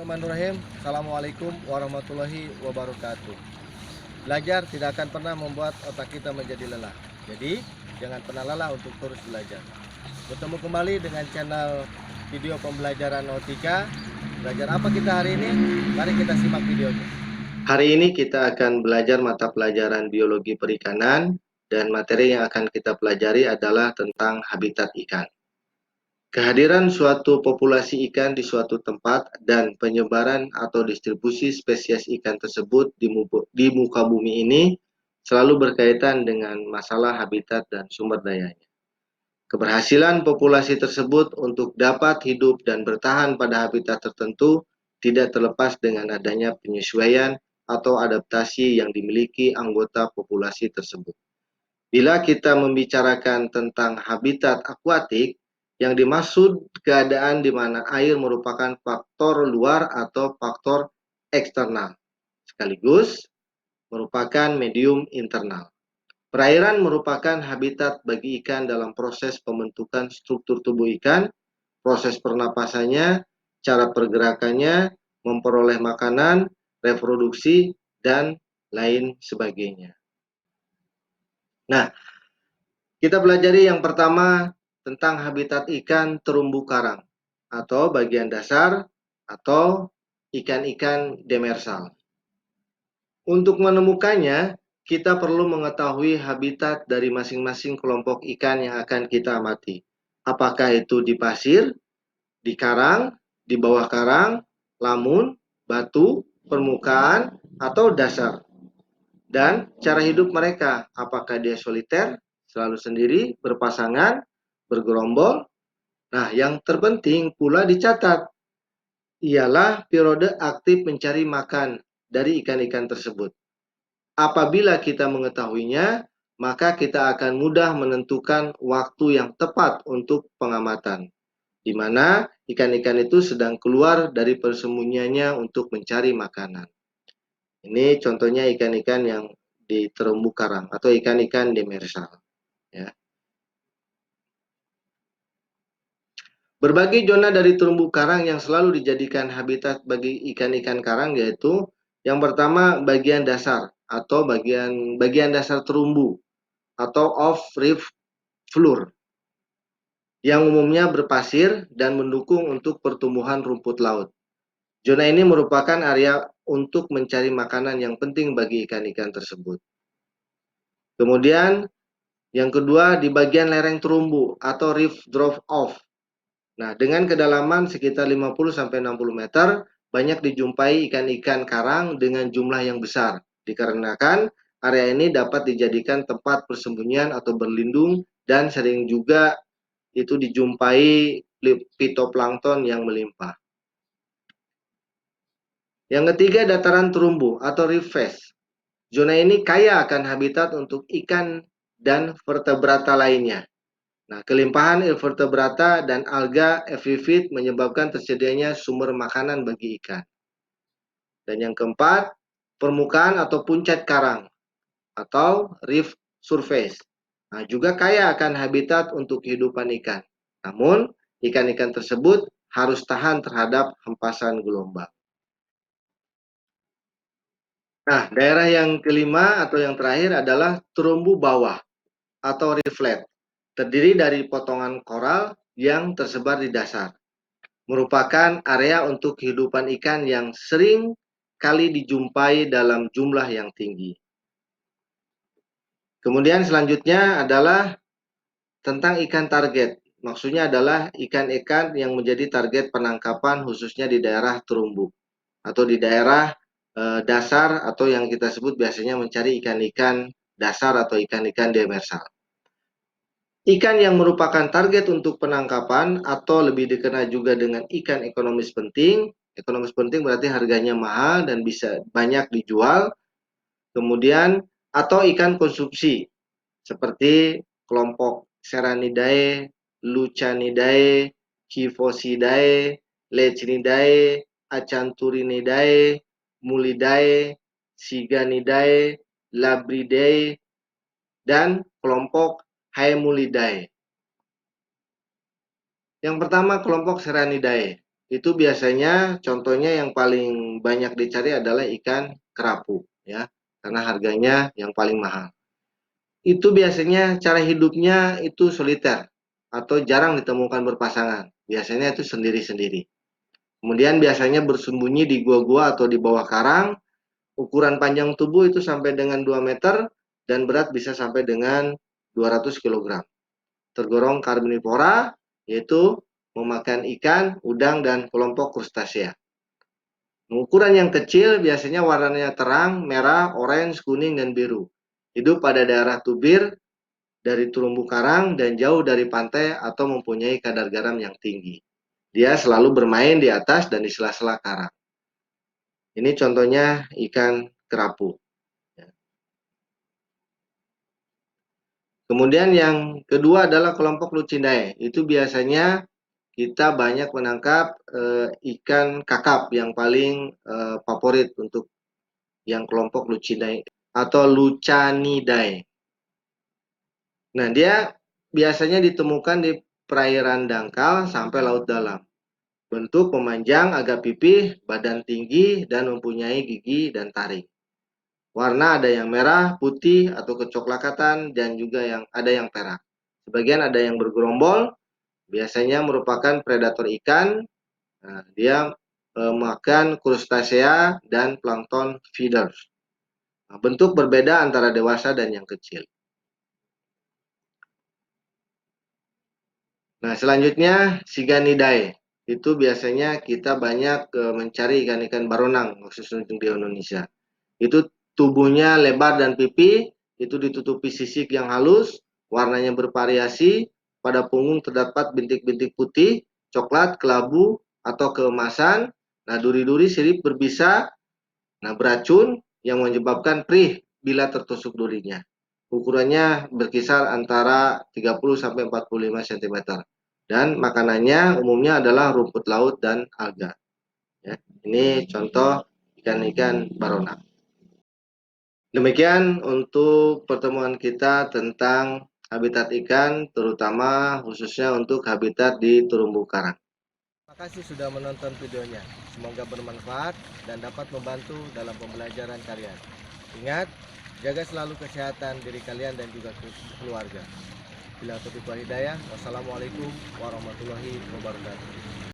Bismillahirrahmanirrahim. Assalamualaikum warahmatullahi wabarakatuh. Belajar tidak akan pernah membuat otak kita menjadi lelah. Jadi, jangan pernah lelah untuk terus belajar. Bertemu kembali dengan channel video pembelajaran Nautika. Belajar apa kita hari ini? Mari kita simak videonya. Hari ini kita akan belajar mata pelajaran biologi perikanan dan materi yang akan kita pelajari adalah tentang habitat ikan. Kehadiran suatu populasi ikan di suatu tempat dan penyebaran atau distribusi spesies ikan tersebut di muka bumi ini selalu berkaitan dengan masalah habitat dan sumber dayanya. Keberhasilan populasi tersebut untuk dapat hidup dan bertahan pada habitat tertentu tidak terlepas dengan adanya penyesuaian atau adaptasi yang dimiliki anggota populasi tersebut. Bila kita membicarakan tentang habitat akuatik, yang dimaksud keadaan di mana air merupakan faktor luar atau faktor eksternal, sekaligus merupakan medium internal. Perairan merupakan habitat bagi ikan dalam proses pembentukan struktur tubuh ikan, proses pernapasannya, cara pergerakannya, memperoleh makanan, reproduksi, dan lain sebagainya. Nah, kita pelajari yang pertama tentang habitat ikan terumbu karang atau bagian dasar atau ikan-ikan demersal. Untuk menemukannya, kita perlu mengetahui habitat dari masing-masing kelompok ikan yang akan kita amati. Apakah itu di pasir, di karang, di bawah karang, lamun, batu, permukaan, atau dasar. Dan cara hidup mereka, apakah dia soliter, selalu sendiri, berpasangan, bergerombol. Nah, yang terpenting pula dicatat, ialah periode aktif mencari makan dari ikan-ikan tersebut. Apabila kita mengetahuinya, maka kita akan mudah menentukan waktu yang tepat untuk pengamatan, di mana ikan-ikan itu sedang keluar dari persembunyiannya untuk mencari makanan. Ini contohnya ikan-ikan yang di terumbu karang atau ikan-ikan demersal. Ya. Berbagai zona dari terumbu karang yang selalu dijadikan habitat bagi ikan-ikan karang yaitu yang pertama bagian dasar atau bagian dasar terumbu atau off-reef floor yang umumnya berpasir dan mendukung untuk pertumbuhan rumput laut. Zona ini merupakan area untuk mencari makanan yang penting bagi ikan-ikan tersebut. Kemudian yang kedua di bagian lereng terumbu atau reef drop-off. Nah, dengan kedalaman sekitar 50-60 meter, banyak dijumpai ikan-ikan karang dengan jumlah yang besar. Dikarenakan area ini dapat dijadikan tempat persembunyian atau berlindung dan sering juga itu dijumpai fitoplankton yang melimpah. Yang ketiga, dataran terumbu atau reef face. Zona ini kaya akan habitat untuk ikan dan vertebrata lainnya. Nah, kelimpahan invertebrata dan alga epifit menyebabkan tersedianya sumber makanan bagi ikan. Dan yang keempat, permukaan atau puncak karang atau reef surface. Nah, juga kaya akan habitat untuk kehidupan ikan. Namun, ikan-ikan tersebut harus tahan terhadap hempasan gelombang. Nah, daerah yang kelima atau yang terakhir adalah terumbu bawah atau reef flat. Terdiri dari potongan koral yang tersebar di dasar. Merupakan area untuk kehidupan ikan yang sering kali dijumpai dalam jumlah yang tinggi. Kemudian selanjutnya adalah tentang ikan target. Maksudnya adalah ikan-ikan yang menjadi target penangkapan khususnya di daerah terumbu atau di daerah dasar atau yang kita sebut biasanya mencari ikan-ikan dasar atau ikan-ikan demersal. Ikan yang merupakan target untuk penangkapan atau lebih dikenal juga dengan ikan ekonomis penting. Ekonomis penting berarti harganya mahal dan bisa banyak dijual. Kemudian atau ikan konsumsi seperti kelompok Serranidae, Lucanidae, Kyphosidae, Lechinidae, Acanthurinidae, Mulidae, Siganidae, Labridae, dan kelompok Haemulidae. Yang pertama kelompok Serranidae. itu biasanya contohnya yang paling banyak dicari adalah ikan kerapu ya, karena harganya yang paling mahal. Itu biasanya cara hidupnya itu soliter atau jarang ditemukan berpasangan. Biasanya itu sendiri-sendiri. Kemudian biasanya bersembunyi di gua-gua atau di bawah karang. Ukuran panjang tubuh itu sampai dengan 2 meter dan berat bisa sampai dengan 200 kg. Tergolong karnivora, yaitu memakan ikan, udang, dan kelompok krustasea. Ukuran yang kecil biasanya warnanya terang, merah, orange, kuning, dan biru. Hidup pada daerah tubir dari terumbu karang dan jauh dari pantai atau mempunyai kadar garam yang tinggi. Dia selalu bermain di atas dan di sela-sela karang. Ini contohnya ikan kerapu. Kemudian yang kedua adalah kelompok lucindae. Itu biasanya kita banyak menangkap ikan kakap yang paling favorit untuk yang kelompok lucindae atau lucanidae. Nah, dia biasanya ditemukan di perairan dangkal sampai laut dalam. Bentuk memanjang, agak pipih, badan tinggi, dan mempunyai gigi dan taring. Warna ada yang merah, putih, atau kecoklatan, dan juga ada yang perak. Sebagian ada yang bergerombol, biasanya merupakan predator ikan. Nah, dia makan krustasea dan plankton feeders. Nah, bentuk berbeda antara dewasa dan yang kecil. Nah, selanjutnya Siganidae. Itu biasanya kita banyak mencari ikan-ikan baronang khususnya untuk di Indonesia. Itu tubuhnya lebar dan pipih, itu ditutupi sisik yang halus, warnanya bervariasi, pada punggung terdapat bintik-bintik putih, coklat, kelabu, atau keemasan. Nah, duri-duri sirip berbisa, nah beracun yang menyebabkan perih bila tertusuk durinya. Ukurannya berkisar antara 30 sampai 45 cm. Dan makanannya umumnya adalah rumput laut dan alga. Ya, ini contoh ikan-ikan barona. Demikian untuk pertemuan kita tentang habitat ikan, terutama khususnya untuk habitat di terumbu karang. Terima kasih sudah menonton videonya. Semoga bermanfaat dan dapat membantu dalam pembelajaran kalian. Ingat, jaga selalu kesehatan diri kalian dan juga keluarga. Bila taufiq wal hidayah, wassalamualaikum warahmatullahi wabarakatuh.